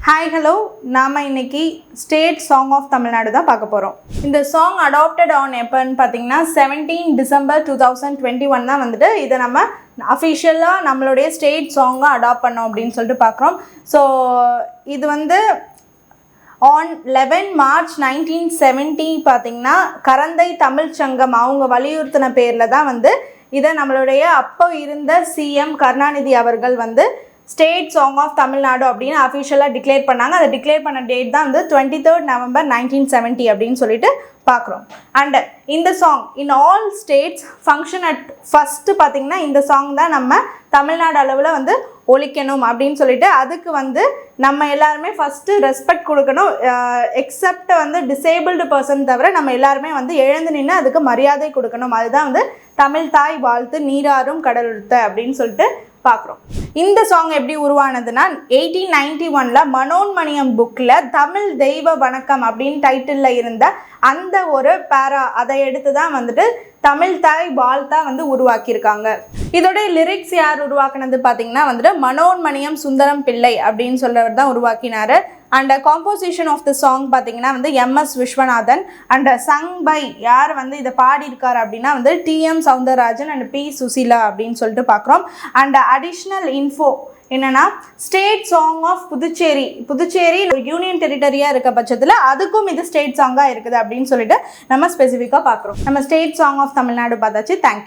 Hi hello நாம இன்னைக்கு state song of Tamil Nadu தான் பார்க்க போகிறோம். இந்த சாங் அடாப்டட் ஆன் எப்போன்னு பார்த்தீங்கன்னா 17 டிசம்பர் 2021 தான் வந்துட்டு இதை நம்ம அஃபிஷியலாக நம்மளுடைய ஸ்டேட் சாங்காக அடாப்ட் பண்ணோம் அப்படின்னு சொல்லிட்டு பார்க்குறோம். ஸோ இது வந்து ஆன் 11 மார்ச் 1970 பார்த்திங்கன்னா கரந்தை தமிழ் சங்கம் அவங்க வலியுறுத்தின பேரில் தான் வந்து இதை நம்மளுடைய அப்போ இருந்த சிஎம் கருணாநிதி அவர்கள் வந்து ஸ்டேட் சாங் ஆஃப் தமிழ்நாடு அப்படின்னு அஃபிஷியலாக டிக்ளேர் பண்ணாங்க. அதை டிக்ளேர் பண்ண டேட் தான் வந்து 23 நவம்பர் 1970 அப்படின்னு சொல்லிட்டு பார்க்குறோம். அண்ட் இந்த song in all states function at first பார்த்திங்கன்னா இந்த சாங் தான் நம்ம தமிழ்நாடு அளவில் வந்து ஒழிக்கணும் அப்படின்னு சொல்லிட்டு அதுக்கு வந்து நம்ம எல்லாருமே ஃபஸ்ட்டு ரெஸ்பெக்ட் கொடுக்கணும். எக்ஸப்ட் வந்து டிசேபிள்டு பர்சன் தவிர நம்ம எல்லாருமே வந்து எழுந்து நின்று அதுக்கு மரியாதை கொடுக்கணும். அதுதான் வந்து தமிழ் தாய் வாழ்த்து நீராறும் கடலுத்த அப்படின்னு சொல்லிட்டு பார்க்குறோம். இந்த சாங் எப்படி உருவானதுன்னா 1891 மனோன்மணியம் புக்கில் தமிழ் தெய்வ வணக்கம் அப்படின்னு டைட்டிலில் இருந்த அந்த ஒரு பேரா அதை எடுத்து தான் வந்துட்டு தமிழ் தாய் வாழ்த்தா வந்து உருவாக்கியிருக்காங்க. இதோட லிரிக்ஸ் யார் உருவாக்குனது பார்த்தீங்கன்னா வந்துட்டு மனோன்மணியம் சுந்தரம் பிள்ளை அப்படின்னு சொல்றவர் தான் உருவாக்கினார். And composition of the song பார்த்தீங்கன்னா வந்து MS Viswanathan. And sung by யார் வந்து இதை பாடியிருக்காரு அப்படின்னா வந்து TM Soundararajan and P Susheela அப்படின்னு சொல்லிட்டு பார்க்குறோம். அண்ட் அடிஷ்னல் இன்ஃபோ என்னன்னா state song of Puducherry union டெரிட்டரியாக இருக்க பட்சத்தில் அதுக்கும் இது ஸ்டேட் சாங்காக இருக்குது அப்படின்னு சொல்லிட்டு நம்ம ஸ்பெசிஃபிக்காக பார்க்குறோம். நம்ம ஸ்டேட் சாங் ஆஃப் தமிழ்நாடு பார்த்தாச்சு. தேங்க்யூ.